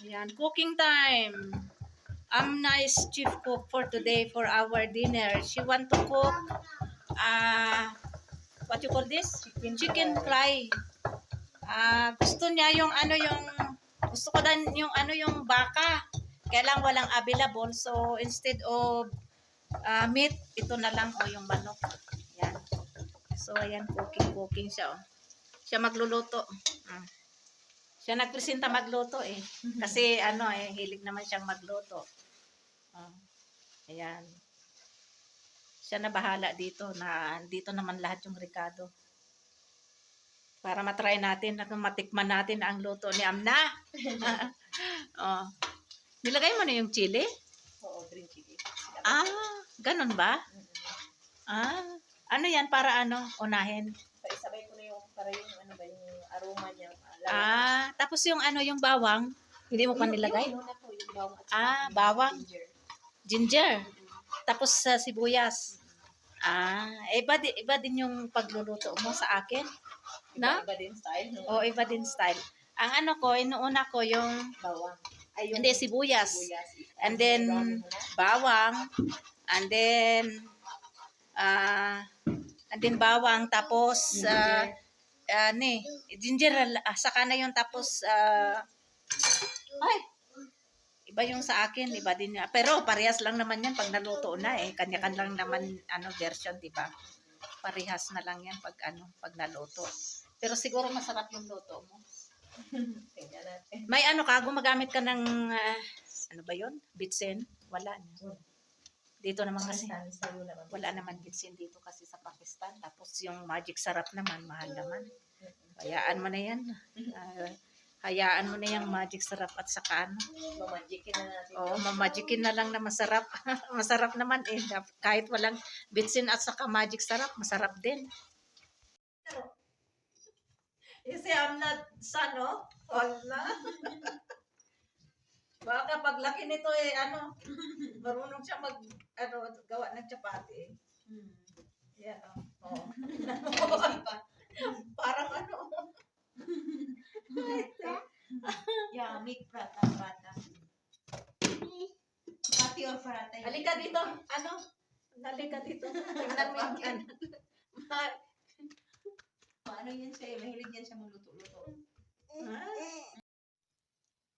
Yan, cooking time. I'm nice chief cook for today for our dinner. She want to cook what you call this? Chicken fry. Gusto niya yung gusto ko din yung yung baka. Kailang walang available. So instead of meat, ito na lang o yung manok. Yan. So ayan, cooking siya. Oh. Siya magluluto. Siya nagpresenta magluto eh. Kasi hilig naman siyang magluto. Ayan. Siya na bahala dito na dito naman lahat yung rekado. Para matry natin, matikman natin ang luto ni Amna. Nilagay mo na yung chili? Oo, green chili. Ganun ba? Ano yan para unahin? Sabay ko na yung para yung yung aroma niya. Tapos yung yung bawang, hindi mo pa nilagay? Yung bawang at Bawang. ginger. Ginger. Tapos sibuyas. Iba din yung pagluluto mo sa akin. No? Iba din style. No? O, iba din style. Ang inuuna ko yung Bawang. Hindi, sibuyas. And then, bawang. And then bawang. Tapos, ginger. Saka na yun. Tapos, iba yung sa akin. Iba din. Pero, parehas lang naman yan pag naluto na eh. Kanya-kanya lang naman, version, diba? Parehas na lang yan pag naluto. Pero siguro masarap yung luto mo. May gumagamit ka ng, ba yun? Bitsin? Wala na. Dito naman kasi, wala naman bitsin dito kasi sa Pakistan. Tapos yung magic sarap naman, mahal naman. Hayaan mo na yan. Hayaan mo na yung magic sarap at saka Mamagikin na natin. Oo, mamagikin na lang na masarap. Masarap naman eh. Kahit walang bitsin at saka magic sarap, masarap din. You see, I'm not son, no? Wala. Baka paglaki nito marunong siya gawa ng chapati eh. Yeah. Oh. Parang Yeah, make prata. Pati or prata. Halika dito. Halika dito. Tingnan mo yung Paano yan siya? Mahilig yan siya magluto-luto.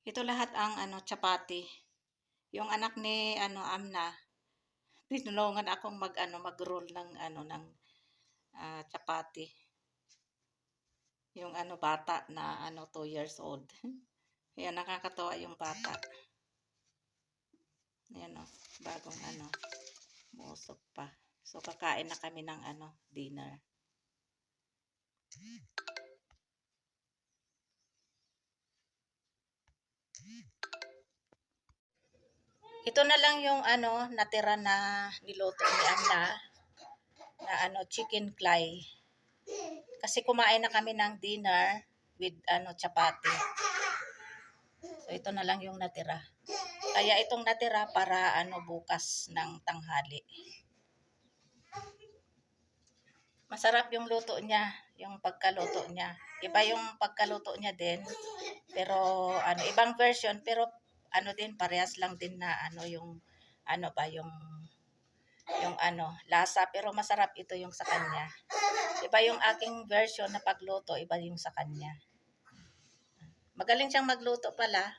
Ito lahat ang chapati. Yung anak ni Amna, tinulungan akong mag-roll ng ng chapati. Yung bata na 2 years old. Ayan, nakakatawa yung bata. Ayan bagong musok pa. So kakain na kami ng dinner. Ito na lang yung natira na niluto ni Amna na chicken clay. Kasi kumain na kami ng dinner with chapati. So ito na lang yung natira. Kaya itong natira para bukas ng tanghali. Masarap yung luto niya, yung pagkaluto niya. Iba yung pagkaluto niya din. Pero ibang version pero din parehas lang din na yung lasa pero masarap ito yung sa kanya. Iba yung aking version na pagluto, iba yung sa kanya. Magaling siyang magluto pala.